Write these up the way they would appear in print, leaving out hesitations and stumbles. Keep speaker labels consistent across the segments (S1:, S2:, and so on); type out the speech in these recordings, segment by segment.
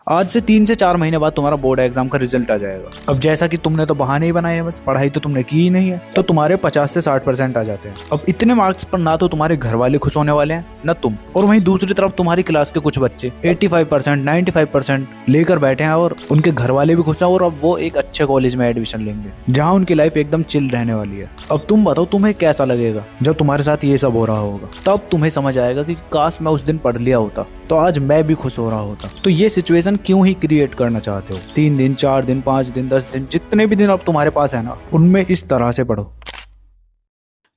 S1: आज से 3 से 4 महीने बाद तुम्हारा बोर्ड एग्जाम का रिजल्ट आ जाएगा। अब जैसा कि तुमने तो बहाने ही बनाए हैं, बस पढ़ाई तो तुमने की ही नहीं है, तो तुम्हारे 50 से 60% आ जाते हैं। अब इतने मार्क्स पर ना तो तुम्हारे घर वाले खुश होने वाले हैं न तुम, और वहीं दूसरी तरफ तुम्हारी क्लास के कुछ बच्चे 85% 95% लेकर बैठे हैं और उनके घर वाले भी खुश हैं, और अब वो एक अच्छे कॉलेज में एडमिशन लेंगे जहाँ उनकी लाइफ एकदम चिल रहने वाली है। अब तुम बताओ तुम्हें कैसा लगेगा जब तुम्हारे साथ ये सब हो रहा होगा। तब तुम्हें समझ आएगा कि काश मैं उस दिन पढ़ लिया होता तो आज मैं भी खुश हो रहा होता। तो ये सिचुएशन क्यों ही क्रिएट करना चाहते हो? 3 दिन 4 दिन 5 दिन 10 दिन जितने भी दिन अब तुम्हारे पास है ना, उनमें इस तरह से पढ़ो।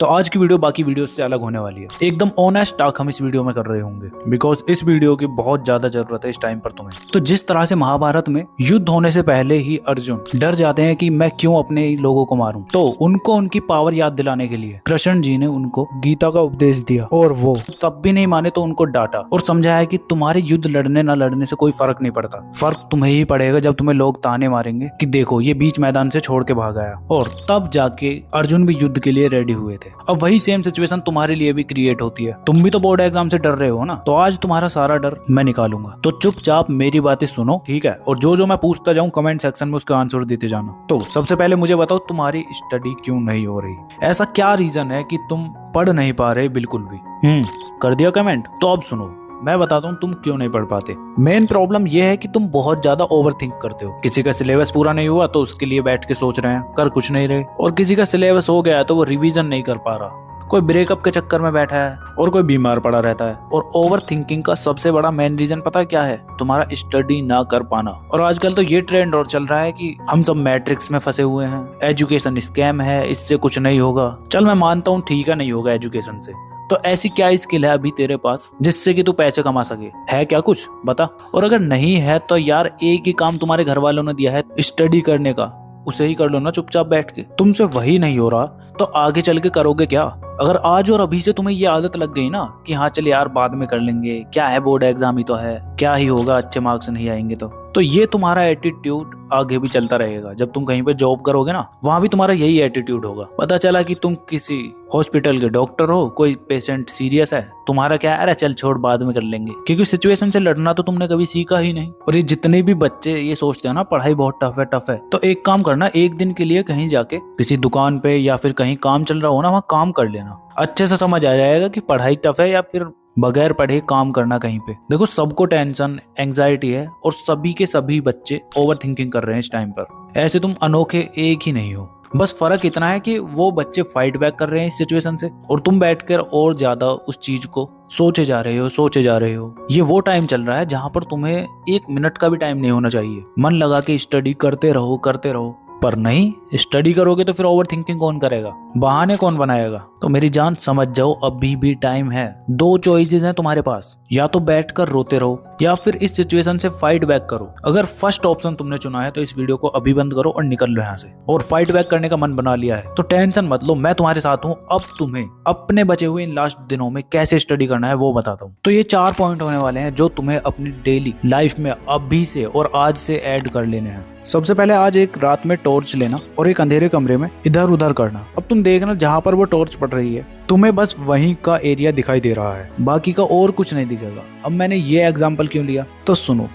S1: तो आज की वीडियो बाकी वीडियो से अलग होने वाली है। एकदम ऑनेस्ट टॉक हम इस वीडियो में कर रहे होंगे, बिकॉज इस वीडियो की बहुत ज्यादा जरूरत है इस टाइम पर तुम्हें। तो जिस तरह से महाभारत में युद्ध होने से पहले ही अर्जुन डर जाते हैं कि मैं क्यों अपने लोगों को मारूं, तो उनको उनकी पावर याद दिलाने के लिए कृष्ण जी ने उनको गीता का उपदेश दिया, और वो तब भी नहीं माने तो उनको डांटा और समझाया कि तुम्हारे युद्ध लड़ने न लड़ने से कोई फर्क नहीं पड़ता, फर्क तुम्हें ही पड़ेगा जब तुम्हें लोग ताने मारेंगे कि देखो ये बीच मैदान से छोड़ के भाग आया। और तब जाके अर्जुन भी युद्ध के लिए रेडी हुए थे। अब वही सेम सिचुएशन तुम्हारे लिए भी क्रिएट होती है। तुम भी तो बोर्ड एग्जाम से डर रहे हो ना, तो आज तुम्हारा सारा डर मैं निकालूंगा। तो चुपचाप मेरी बातें सुनो, ठीक है? और जो जो मैं पूछता जाऊं कमेंट सेक्शन में उसका आंसर देते जाना। तो सबसे पहले मुझे बताओ तुम्हारी स्टडी क्यों नहीं हो रही? ऐसा क्या रीजन है कि तुम पढ़ नहीं पा रहे बिल्कुल भी? कर दिया कमेंट? तो अब सुनो, मैं बताता हूँ तुम क्यों नहीं पढ़ पाते। मेन प्रॉब्लम यह है कि तुम बहुत ज्यादा ओवर थिंक करते हो। किसी का सिलेबस पूरा नहीं हुआ तो उसके लिए बैठ के सोच रहे हैं, कर कुछ नहीं रहे, और किसी का सिलेबस हो गया तो वो रिवीजन नहीं कर पा रहा, कोई ब्रेकअप के चक्कर में बैठा है, और कोई बीमार पड़ा रहता है। और ओवर थिंकिंग का सबसे बड़ा मेन रीजन पता क्या है? तुम्हारा स्टडी ना कर पाना। और आजकल तो ये ट्रेंड और चल रहा है कि हम सब मैट्रिक्स में फंसे हुए हैं, एजुकेशन स्कैम है, इससे कुछ नहीं होगा। चल मैं मानता हूँ, ठीक है नहीं होगा एजुकेशन से, तो ऐसी क्या स्किल है अभी तेरे पास जिससे कि तू पैसे कमा सके? है क्या कुछ? बता। और अगर नहीं है तो यार एक ही काम तुम्हारे घर वालों ने दिया है स्टडी करने का, उसे ही कर लो ना चुपचाप बैठ के। तुमसे वही नहीं हो रहा तो आगे चल के करोगे क्या? अगर आज और अभी से तुम्हें ये आदत लग गई ना कि हाँ चल यार बाद में कर लेंगे, क्या है बोर्ड एग्जाम ही तो है, क्या ही होगा, अच्छे मार्क्स नहीं आएंगे, तो ये तुम्हारा एटीट्यूड आगे भी चलता रहेगा। जब तुम कहीं पे जॉब करोगे ना, वहां भी तुम्हारा यही एटीट्यूड होगा। पता चला कि तुम किसी हॉस्पिटल के डॉक्टर हो, कोई पेशेंट सीरियस है, तुम्हारा क्या है, अरे चल छोड़ बाद में कर लेंगे, क्योंकि सिचुएशन से लड़ना तो तुमने कभी सीखा ही नहीं। और ये जितने भी बच्चे ये सोचते हैं ना पढ़ाई बहुत टफ है, तो एक काम करना, एक दिन के लिए कहीं जाके किसी दुकान पे या फिर कहीं काम चल रहा हो ना, वहाँ काम कर लेना। अच्छे से समझ आ जाएगा कि पढ़ाई टफ है या फिर बगैर पढ़े काम करना कहीं पे। देखो सबको टेंशन एंजाइटी है, और सभी के सभी बच्चे ओवर थिंकिंग कर रहे हैं इस टाइम पर। ऐसे तुम अनोखे एक ही नहीं हो, बस फर्क इतना है कि वो बच्चे फाइट बैक कर रहे हैं इस सिचुएशन से, और तुम बैठकर और ज्यादा उस चीज को सोचे जा रहे हो। ये वो टाइम चल रहा है जहां पर तुम्हें 1 मिनट का भी टाइम नहीं होना चाहिए। मन लगा के स्टडी करते रहो, पर नहीं, स्टडी करोगे तो फिर ओवर थिंकिंग कौन करेगा, बहाने कौन बनाएगा? तो मेरी जान समझ जाओ, अभी भी टाइम है। 2 चॉइसेस हैं तुम्हारे पास, या तो बैठकर रोते रहो या फिर इस सिचुएशन से फाइट बैक करो। अगर फर्स्ट ऑप्शन तुमने चुना है तो इस वीडियो को अभी बंद करो और निकल लो यहाँ से। और फाइट बैक करने का मन बना लिया है तो टेंशन मत लो, मैं तुम्हारे साथ हूँ। अब तुम्हें अपने बचे हुए इन लास्ट दिनों में कैसे स्टडी करना है वो बताता हूँ। तो ये 4 पॉइंट होने वाले हैं जो तुम्हें अपनी डेली लाइफ में अभी से और आज से ऐड कर लेने हैं। सबसे पहले आज एक रात में टॉर्च लेना और एक अंधेरे कमरे में इधर उधर करना। अब तुम देखना जहां पर वो टॉर्च पड़ रही है तुम्हें बस वहीं का एरिया दिखाई दे रहा है, बाकी का और कुछ नहीं दिखेगा। अब मैंने ये एग्जांपल क्यों लिया तो सुनो,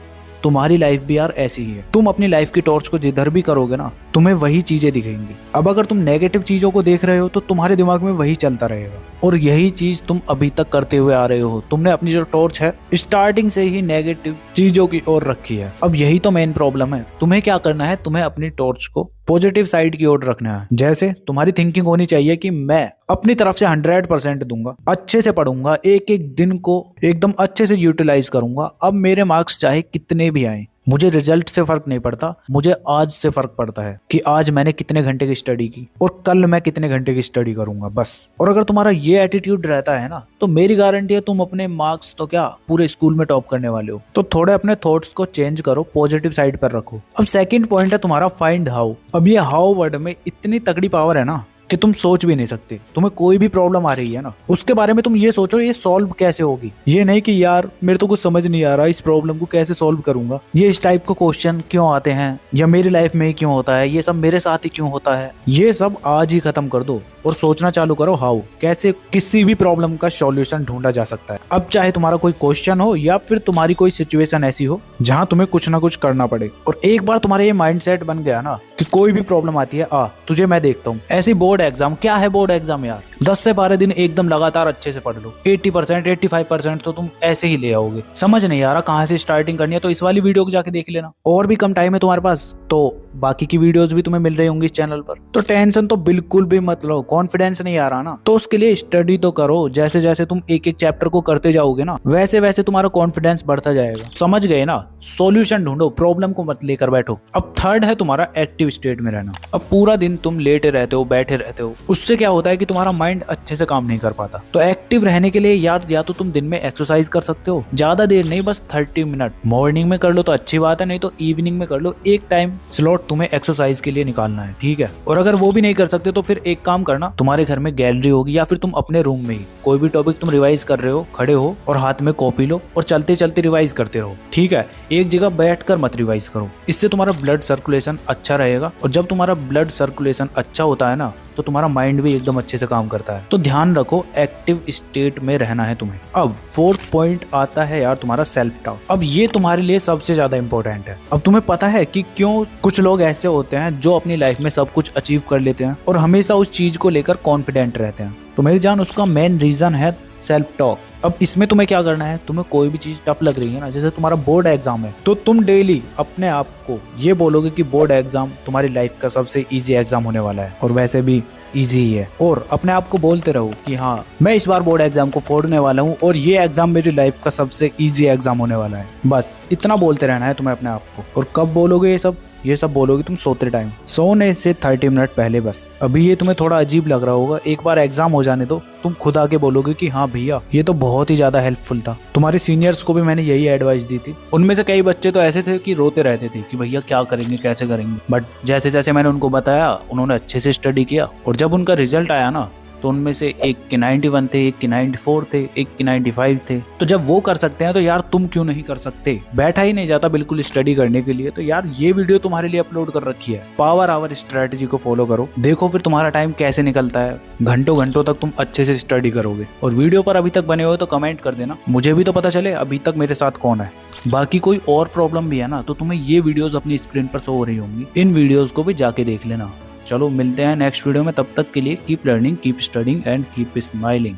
S1: तुम्हारी लाइफ भी यार ऐसी ही है। तुम अपनी लाइफ की टॉर्च को जिधर भी करोगे ना, तुम्हें वही चीजें दिखेंगी। अब अगर तुम नेगेटिव चीजों को देख रहे हो तो तुम्हारे दिमाग में वही चलता रहेगा, और यही चीज तुम अभी तक करते हुए आ रहे हो। तुमने अपनी जो टॉर्च है स्टार्टिंग से ही नेगेटिव चीजों की ओर रखी है। अब यही तो मेन प्रॉब्लम है। तुम्हें क्या करना है, तुम्हें अपनी टॉर्च को पॉजिटिव साइड की ओर रखना है। जैसे तुम्हारी थिंकिंग होनी चाहिए कि मैं अपनी तरफ से 100% दूंगा, अच्छे से पढ़ूंगा, एक एक दिन को एकदम अच्छे से यूटिलाइज करूंगा। अब मेरे मार्क्स चाहे कितने भी आए, मुझे रिजल्ट से फर्क नहीं पड़ता, मुझे आज से फर्क पड़ता है कि आज मैंने कितने घंटे की स्टडी की और कल मैं कितने घंटे की स्टडी करूंगा, बस। और अगर तुम्हारा ये एटीट्यूड रहता है ना, तो मेरी गारंटी है तुम अपने मार्क्स तो क्या पूरे स्कूल में टॉप करने वाले हो। तो थोड़े अपने थॉट्स को चेंज करो, पॉजिटिव साइड पर रखो। अब सेकंड पॉइंट है तुम्हारा फाइंड हाउ। अब ये हाउ वर्ड में इतनी तगड़ी पावर है ना कि तुम सोच भी नहीं सकते। तुम्हें कोई भी प्रॉब्लम आ रही है ना, उसके बारे में तुम ये सोचो ये सॉल्व कैसे होगी। ये नहीं कि यार मेरे तो कुछ समझ नहीं आ रहा, इस प्रॉब्लम को कैसे सॉल्व करूंगा, ये इस टाइप का क्वेश्चन क्यों आते हैं, या मेरी लाइफ में क्यों होता है, ये सब मेरे साथ ही क्यों होता है। ये सब आज ही खत्म कर दो और सोचना चालू करो हाउ, कैसे किसी भी प्रॉब्लम का सॉल्यूशन ढूंढा जा सकता है। अब चाहे तुम्हारा कोई क्वेश्चन हो या फिर तुम्हारी कोई सिचुएशन ऐसी हो जहां तुम्हें कुछ ना कुछ करना पड़े, और एक बार तुम्हारा ये माइंडसेट बन गया ना कि कोई भी प्रॉब्लम आती है तुझे मैं देखता हूँ। ऐसी बोर्ड एग्जाम, क्या है बोर्ड एग्जाम यार, 10 से 12 दिन एकदम लगातार अच्छे से पढ़ लो, 80% 85% तो तुम ऐसे ही ले आओगे। समझ नहीं आ रहा कहाँ से स्टार्टिंग करनी है तो इस वाली वीडियो को जाके देख लेना। और भी कम टाइम है तुम्हारे पास तो बाकी की वीडियोस भी तुम्हें मिल रही होंगी इस चैनल पर। तो टेंशन तो बिल्कुल भी मत लो, कॉन्फिडेंस नहीं आ रहा ना तो उसके लिए स्टडी तो करो। जैसे जैसे तुम एक एक चैप्टर को करते जाओगे ना वैसे वैसे तुम्हारा कॉन्फिडेंस बढ़ता जाएगा। समझ गए ना, सॉल्यूशन ढूंढो, प्रॉब्लम को मत लेकर बैठो। अब थर्ड है तुम्हारा एक्टिव स्टेट में रहना। अब पूरा दिन तुम लेटे रहते हो, बैठे रहते हो, उससे क्या होता है कि तुम्हारा माइंड अच्छे से काम नहीं कर पाता। तो एक्टिव रहने के लिए यार या तो तुम दिन में एक्सरसाइज कर सकते हो, ज्यादा देर नहीं, बस 30 मिनट। मॉर्निंग में कर लो तो अच्छी बात है, नहीं तो इवनिंग में कर लो। एक टाइम स्लॉट तुम्हें एक्सरसाइज के लिए निकालना है, ठीक है। और अगर वो भी नहीं कर सकते तो फिर एक काम करना, तुम्हारे घर में गैलरी होगी या फिर तुम अपने रूम में ही कोई भी टॉपिक तुम रिवाइज कर रहे हो, खड़े हो और हाथ में कॉपी लो और चलते चलते रिवाइज करते रहो, ठीक है। एक जगह बैठकर मत रिवाइज करो, इससे तुम्हारा ब्लड सर्कुलेशन अच्छा रहेगा। और जब तुम्हारा ब्लड सर्कुलेशन अच्छा होता है ना तो तुम्हारा माइंड भी एकदम अच्छे से काम करता है। तो ध्यान रखो एक्टिव स्टेट में रहना है तुम्हें। अब फोर्थ पॉइंट आता है यार तुम्हारा सेल्फ टॉक। अब ये तुम्हारे लिए सबसे ज्यादा इंपॉर्टेंट है। अब तुम्हें पता है कि क्यों कुछ लोग ऐसे होते हैं जो अपनी लाइफ में सब कुछ अचीव कर लेते हैं और हमेशा उस चीज को लेकर कॉन्फिडेंट रहते हैं। तो मेरी जान उसका मेन रीजन है सेल्फ टॉक। अब इसमें तुम्हें क्या करना है, तुम्हें कोई भी चीज टफ लग रही है ना, जैसे तुम्हारा बोर्ड एग्जाम है तो तुम डेली अपने आप को ये बोलोगे कि बोर्ड एग्जाम तुम्हारी लाइफ का सबसे इजी एग्जाम होने वाला है और वैसे भी इजी ही है। और अपने आप को बोलते रहो कि हाँ मैं इस बार बोर्ड एग्जाम को फोड़ने वाला हूँ और ये एग्जाम मेरी लाइफ का सबसे इजी एग्जाम होने वाला है। बस इतना बोलते रहना है तुम्हें अपने आप को। और कब बोलोगे ये सब बोलोगे तुम सोते टाइम, सोने से 30 मिनट पहले बस। अभी ये तुम्हें थोड़ा अजीब लग रहा होगा, एक बार एग्जाम हो जाने दो, तुम खुद आके बोलोगे कि हाँ भैया ये तो बहुत ही ज्यादा हेल्पफुल था। तुम्हारे सीनियर्स को भी मैंने यही एडवाइस दी थी। उनमें से कई बच्चे तो ऐसे थे कि रोते रहते थे कि भैया क्या करेंगे, कैसे करेंगे। बट जैसे जैसे मैंने उनको बताया उन्होंने अच्छे से स्टडी किया और जब उनका रिजल्ट आया ना तो उनमें से एक के 91 थे, एक के 94 थे, एक के 95 थे। तो जब वो कर सकते हैं तो यार तुम क्यों नहीं कर सकते। बैठा ही नहीं जाता बिल्कुल स्टडी करने के लिए। तो यार ये वीडियो तुम्हारे लिए अपलोड कर रखी है, पावर आवर स्ट्रेटेजी को फॉलो करो, देखो फिर तुम्हारा टाइम कैसे निकलता है। घंटों घंटों तक तुम अच्छे से स्टडी करोगे। और वीडियो पर अभी तक बने हो तो कमेंट कर देना, मुझे भी तो पता चले अभी तक मेरे साथ कौन है। बाकी कोई और प्रॉब्लम भी है ना तो तुम्हें ये वीडियोस अपनी स्क्रीन पर शो हो रही होंगी, इन वीडियोस को भी जाके देख लेना। चलो मिलते हैं नेक्स्ट वीडियो में, तब तक के लिए keep learning, keep studying and keep smiling.